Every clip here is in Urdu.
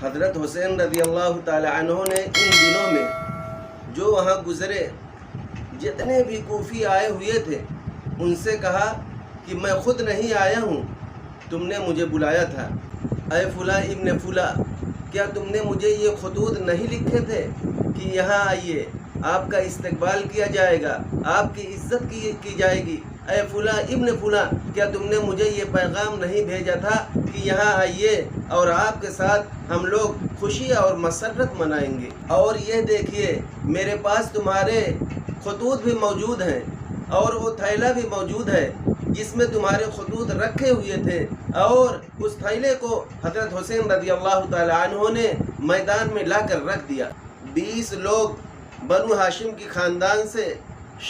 حضرت حسین رضی اللہ تعالی عنہ نے ان دنوں میں جو وہاں گزرے جتنے بھی کوفی آئے ہوئے تھے ان سے کہا کہ میں خود نہیں آیا ہوں، تم نے مجھے بلایا تھا۔ اے فلاں ابن فلاں، کیا تم نے مجھے یہ خطوط نہیں لکھے تھے کہ یہاں آئیے، آپ کا استقبال کیا جائے گا، آپ کی عزت کی جائے گی؟ اے فلاں ابن فلاں، کیا تم نے مجھے یہ پیغام نہیں بھیجا تھا کہ یہاں آئیے اور آپ کے ساتھ ہم لوگ خوشی اور مسرت منائیں گے؟ اور یہ دیکھیے میرے پاس تمہارے خطوط بھی موجود ہیں اور وہ تھیلا بھی موجود ہے جس میں تمہارے خطوط رکھے ہوئے تھے، اور اس تھیلے کو حضرت حسین رضی اللہ تعالی عنہ نے میدان میں لا کر رکھ دیا۔ 20 لوگ بنو ہاشم کی خاندان سے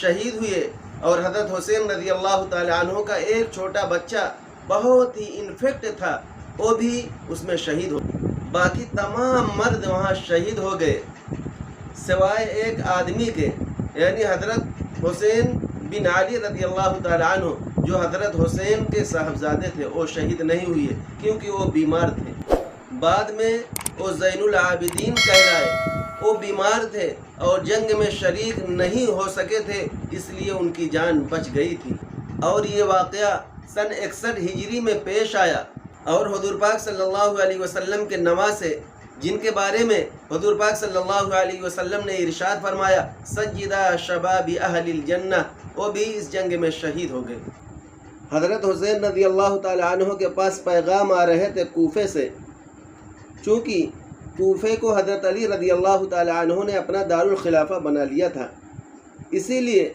شہید ہوئے اور حضرت حسین رضی اللہ تعالی عنہ کا ایک چھوٹا بچہ بہت ہی انفیکٹ تھا، وہ بھی اس میں شہید ہو گیا۔ باقی تمام مرد وہاں شہید ہو گئے سوائے ایک آدمی کے، یعنی حضرت حسین بن علی رضی اللہ تعالی عنہ جو حضرت حسین کے صاحبزادے تھے، وہ شہید نہیں ہوئے کیونکہ وہ بیمار تھے۔ بعد میں وہ زین العابدین کہلائے، وہ بیمار تھے اور جنگ میں شریک نہیں ہو سکے تھے، اس لیے ان کی جان بچ گئی تھی۔ اور یہ واقعہ سن 61 ہجری میں پیش آیا، اور حضور پاک صلی اللہ علیہ وسلم کے نواسے جن کے بارے میں حضور پاک صلی اللہ علیہ وسلم نے ارشاد فرمایا سیدہ شباب اہل الجنہ، وہ بھی اس جنگ میں شہید ہو گئے۔ حضرت حسین رضی اللہ تعالی عنہ کے پاس پیغام آ رہے تھے کوفے سے، چونکہ کوفے کو حضرت علی رضی اللہ تعالی عنہ نے اپنا دارالخلافہ بنا لیا تھا، اسی لیے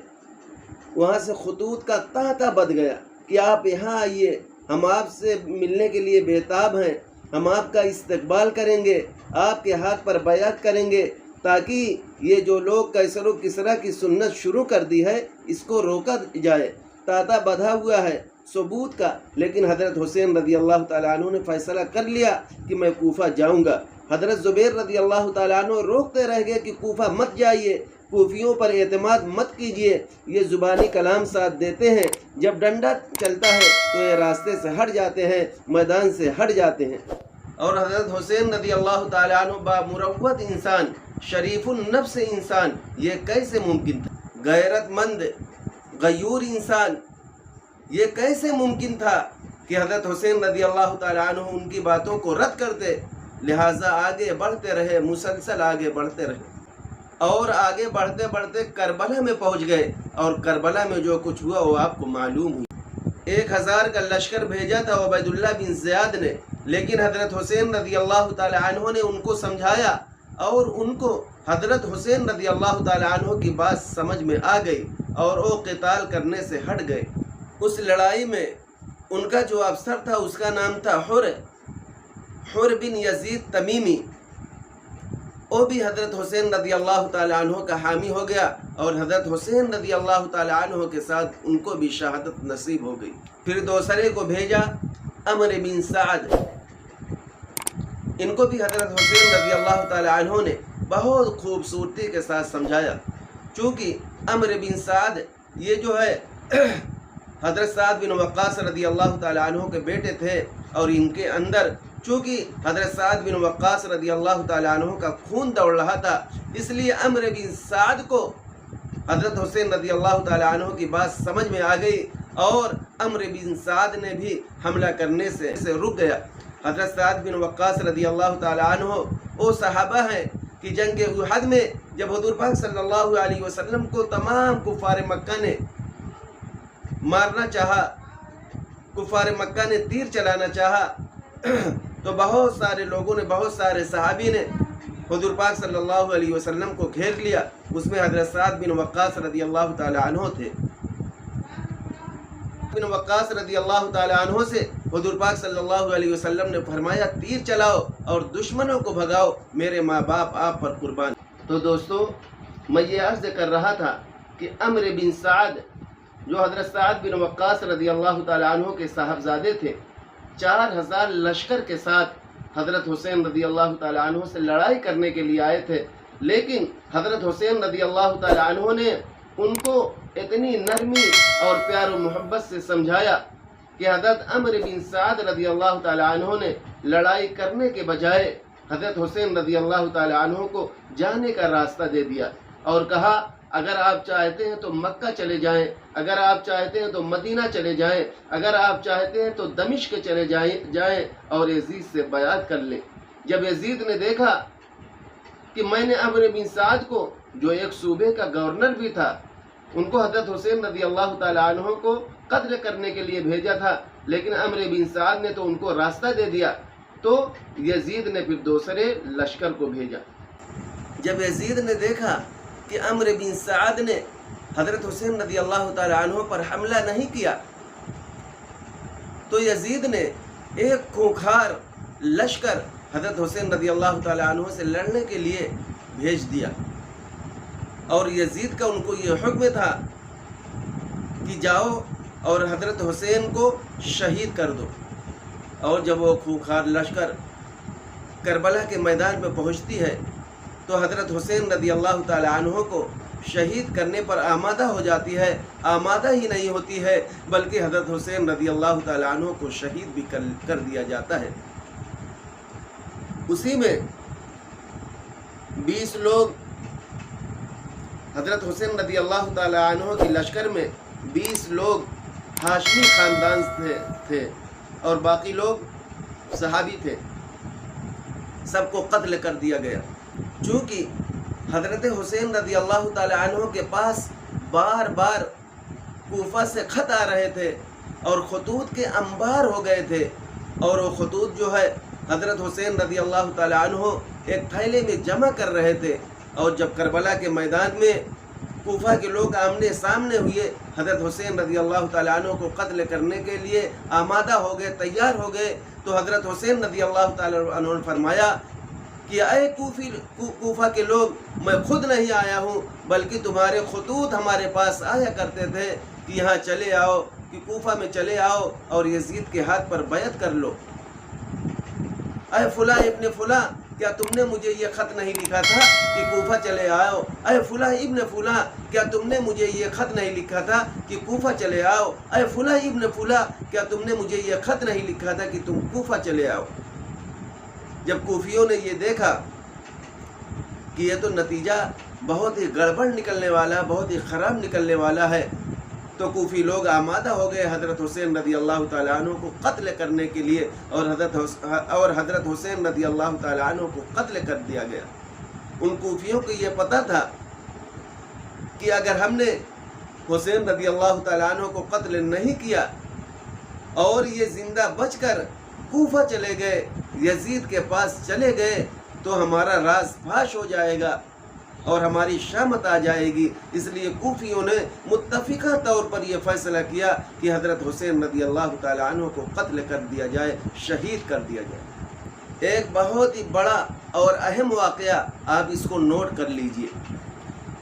وہاں سے خطوط کا تانتا بد گیا کہ آپ یہاں آئیے، ہم آپ سے ملنے کے لیے بےتاب ہیں، ہم آپ کا استقبال کریں گے، آپ کے ہاتھ پر بیعت کریں گے، تاکہ یہ جو لوگ قیصر و کسریٰ کی سنت شروع کر دی ہے اس کو روکا جائے۔ تانتا بدھا ہوا ہے ثبوت کا، لیکن حضرت حسین رضی اللہ تعالیٰ عنہ نے فیصلہ کر لیا کہ میں کوفہ جاؤں گا۔ حضرت زبیر رضی اللہ تعالیٰ عنہ روکتے رہ گئے کہ کوفہ مت جائیے، کوفیوں پر اعتماد مت کیجیے، یہ زبانی کلام ساتھ دیتے ہیں، جب ڈنڈا چلتا ہے تو یہ راستے سے ہٹ جاتے ہیں، میدان سے ہٹ جاتے ہیں۔ اور حضرت حسین رضی اللہ تعالیٰ عنہ بامروت انسان، شریف النفس انسان، یہ کیسے ممکن تھا؟ غیرت مند غیور انسان، یہ کیسے ممکن تھا کہ حضرت حسین رضی اللہ تعالیٰ عنہ ان کی باتوں کو رد کرتے؟ لہٰذا آگے بڑھتے رہے، مسلسل آگے بڑھتے رہے، اور آگے بڑھتے بڑھتے کربلا میں پہنچ گئے، اور کربلا میں جو کچھ ہوا وہ آپ کو معلوم ہوئی۔ 1000 کا لشکر بھیجا تھا عبید اللہ بن زیاد نے، لیکن حضرت حسین رضی اللہ تعالی عنہ نے ان کو سمجھایا، اور ان کو حضرت حسین رضی اللہ تعالی عنہ کی بات سمجھ میں آ گئی، اور وہ قتال کرنے سے ہٹ گئے۔ اس لڑائی میں ان کا جو افسر تھا اس کا نام تھا حر بن یزید تمیمی، وہ بھی حضرت حسین رضی اللہ تعالی عنہ کا حامی ہو گیا، اور حضرت حسین رضی اللہ تعالی عنہ کے ساتھ ان کو بھی شہادت نصیب ہو گئی۔ پھر دوسرے کو بھیجا عمرو بن سعد، ان کو بھی حضرت حسین رضی اللہ تعالی عنہ نے بہت خوبصورتی کے ساتھ سمجھایا، چونکہ عمرو بن سعد یہ جو ہے حضرت سعد بن وقاص رضی اللہ تعالی عنہ کے بیٹے تھے، اور ان کے اندر چونکہ حضرت سعد بن وقاص رضی اللہ تعالی عنہ کا خون دوڑ رہا تھا، اس لیے عمرو بن سعد کو حضرت حسین رضی اللہ تعالی عنہ کی بات سمجھ میں آ گئی، اور عمرو بن سعد نے بھی حملہ کرنے سے رک گیا۔ حضرت سعد بن وقاص رضی اللہ تعالی عنہ وہ صحابہ ہیں کہ جنگ احد میں جب حضور پاک صلی اللہ علیہ وسلم کو تمام کفار مکہ نے مارنا چاہا، کفار مکہ نے تیر چلانا چاہا، تو بہت سارے لوگوں نے، بہت سارے صحابی نے حضور پاک صلی اللہ علیہ وسلم کو گھیر لیا، اس میں حضرت سعد بن وقاص رضی اللہ تعالی عنہ تھے۔ بن وقاص رضی اللہ تعالی عنہ سے حضور پاک صلی اللہ علیہ وسلم نے فرمایا تیر چلاؤ اور دشمنوں کو بھگاؤ، میرے ماں باپ آپ پر قربان۔ تو دوستو، میں یہ عرض کر رہا تھا کہ عمرو بن سعد جو حضرت سعد بن وقاص رضی اللہ تعالی عنہ کے صاحبزادے تھے، 4000 لشکر کے ساتھ حضرت حسین رضی اللہ تعالی عنہ سے لڑائی کرنے کے لیے آئے تھے، لیکن حضرت حسین رضی اللہ تعالی عنہ نے ان کو اتنی نرمی اور پیار و محبت سے سمجھایا کہ حضرت عمرو بن سعد رضی اللہ تعالی عنہ نے لڑائی کرنے کے بجائے حضرت حسین رضی اللہ تعالی عنہ کو جانے کا راستہ دے دیا اور کہا اگر آپ چاہتے ہیں تو مکہ چلے جائیں، اگر آپ چاہتے ہیں تو مدینہ چلے جائیں، اگر آپ چاہتے ہیں تو دمشق چلے جائیں اور یزید سے بیعت کر لیں۔ جب یزید نے دیکھا کہ میں نے عمرو بن سعد کو، جو ایک صوبے کا گورنر بھی تھا، ان کو حضرت حسین رضی اللہ تعالی عنہ کو قتل کرنے کے لیے بھیجا تھا، لیکن عمرو بن سعد نے تو ان کو راستہ دے دیا، تو یزید نے پھر دوسرے لشکر کو بھیجا۔ جب یزید نے دیکھا کہ عمرو بن سعد نے حضرت حسین رضی اللہ تعالی عنہ پر حملہ نہیں کیا، تو یزید نے ایک خونخوار لشکر حضرت حسین رضی اللہ تعالی عنہ سے لڑنے کے لیے بھیج دیا، اور یزید کا ان کو یہ حکم تھا کہ جاؤ اور حضرت حسین کو شہید کر دو۔ اور جب وہ خونخوار لشکر کربلا کے میدان میں پہنچتی ہے تو حضرت حسین رضی اللہ تعالی عنہ کو شہید کرنے پر آمادہ ہو جاتی ہے، آمادہ ہی نہیں ہوتی ہے بلکہ حضرت حسین رضی اللہ تعالی عنہ کو شہید بھی کر دیا جاتا ہے۔ اسی میں 20 لوگ حضرت حسین رضی اللہ تعالی عنہ کی لشکر میں 20 لوگ ہاشمی خاندان تھے اور باقی لوگ صحابی تھے، سب کو قتل کر دیا گیا۔ چونکہ حضرت حسین رضی اللہ تعالی عنہ کے پاس بار بار کوفہ سے خط آ رہے تھے اور خطوط کے انبار ہو گئے تھے، اور وہ خطوط جو ہے حضرت حسین رضی اللہ تعالی عنہ ایک تھیلے میں جمع کر رہے تھے، اور جب کربلا کے میدان میں کوفہ کے لوگ آمنے سامنے ہوئے، حضرت حسین رضی اللہ تعالی عنہ کو قتل کرنے کے لیے آمادہ ہو گئے، تیار ہو گئے، تو حضرت حسین رضی اللہ تعالی عنہ نے فرمایا کہ اے کوفہ کے لوگ، میں خود نہیں آیا ہوں بلکہ تمہارے خطوط ہمارے پاس آیا کرتے تھے کہ یہاں چلے آؤ، کہ کوفہ میں چلے آؤ اور یزید کے ہاتھ پر بیعت کر لو۔ اے فلاں ابن فلاں، کیا تم نے مجھے یہ خط نہیں لکھا تھا کہ کوفہ چلے آؤ؟ اے فلاں ابن فلاں، کیا تم نے مجھے یہ خط نہیں لکھا تھا کہ کوفہ چلے آؤ؟ اے فلاں ابن فلاں، کیا تم نے مجھے یہ خط نہیں لکھا تھا کہ تم کوفہ چلے آؤ؟ جب کوفیوں نے یہ دیکھا کہ یہ تو نتیجہ بہت ہی گڑبڑ نکلنے والا، بہت ہی خراب نکلنے والا ہے، تو کوفی لوگ آمادہ ہو گئے حضرت حسین رضی اللہ تعالی عنہ کو قتل کرنے کے لیے، اور حضرت حسین رضی اللہ تعالی عنہ کو قتل کر دیا گیا۔ ان کوفیوں کو یہ پتہ تھا کہ اگر ہم نے حسین رضی اللہ تعالی عنہ کو قتل نہیں کیا اور یہ زندہ بچ کر کوفہ چلے گئے، یزید کے پاس چلے گئے، تو ہمارا راز فاش ہو جائے گا اور ہماری شامت آ جائے گی۔ اس لیے کوفیوں نے متفقہ طور پر یہ فیصلہ کیا کہ حضرت حسین رضی اللہ تعالی عنہ کو قتل کر دیا جائے، شہید کر دیا جائے۔ ایک بہت ہی بڑا اور اہم واقعہ آپ اس کو نوٹ کر لیجئے۔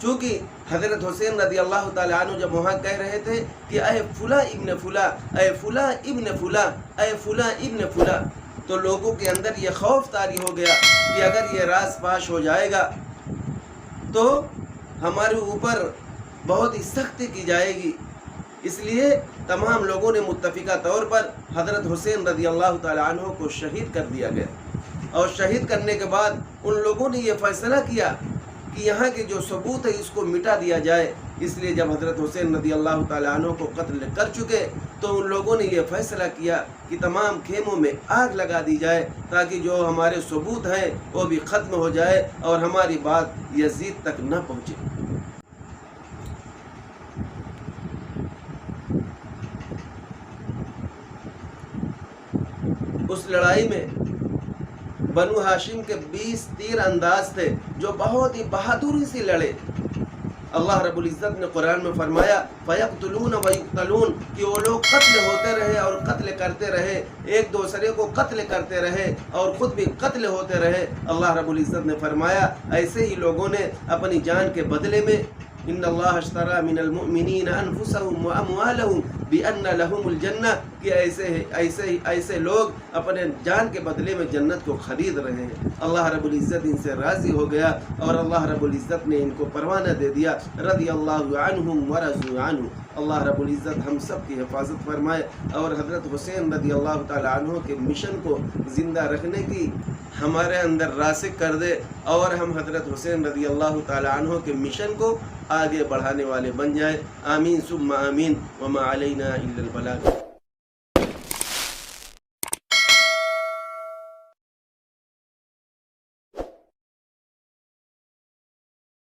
چونکہ حضرت حسین رضی اللہ تعالی عنہ جب وہاں کہہ رہے تھے کہ اے فلاں ابن فلاں، اے فلاں ابن فلاں، اے فلاں ابن فلاں، تو لوگوں کے اندر یہ خوف طاری ہو گیا کہ اگر یہ راز فاش ہو جائے گا تو ہمارے اوپر بہت ہی سختی کی جائے گی۔ اس لیے تمام لوگوں نے متفقہ طور پر حضرت حسین رضی اللہ تعالی عنہ کو شہید کر دیا گیا، اور شہید کرنے کے بعد ان لوگوں نے یہ فیصلہ کیا کہ یہاں کے جو ثبوت ہے اس کو مٹا دیا جائے۔ اس لیے جب حضرت حسین رضی اللہ تعالی عنہ کو قتل کر چکے تو ان لوگوں نے یہ فیصلہ کیا کہ تمام خیموں میں آگ لگا دی جائے تاکہ جو ہمارے ثبوت ہیں وہ بھی ختم ہو جائے اور ہماری بات یزید تک نہ پہنچے۔ اس لڑائی میں بنو ہاشم کے 20 تیر انداز تھے جو بہت ہی بہادری سے لڑے۔ اللہ رب العزت نے قرآن میں فرمایا فَيَقْتُلُونَ وَيُقْتَلُونَ، کہ وہ لوگ قتل ہوتے رہے اور قتل کرتے رہے، ایک دوسرے کو قتل کرتے رہے اور خود بھی قتل ہوتے رہے۔ اللہ رب العزت نے فرمایا ایسے ہی لوگوں نے اپنی جان کے بدلے میں ان اللہ اشترى من المؤمنین انفسهم واموالهم بان لهم الجنہ، کہ ایسے لوگ اپنے جان کے بدلے میں جنت کو خرید رہے ہیں۔ اللہ رب العزت ان سے راضی ہو گیا اور اللہ رب العزت نے ان کو پروانہ دے دیا، رضی اللہ عنہم ورضوا عنہ۔ اللہ رب العزت ہم سب کی حفاظت فرمائے اور حضرت حسین رضی اللہ تعالی عنہ کے مشن کو زندہ رکھنے کی ہمارے اندر راسخ کر دے اور ہم حضرت حسین رضی اللہ تعالی عنہ کے مشن کو آگے بڑھانے والے بن جائیں. آمین ثم آمین. وما علینا الا البلاغ.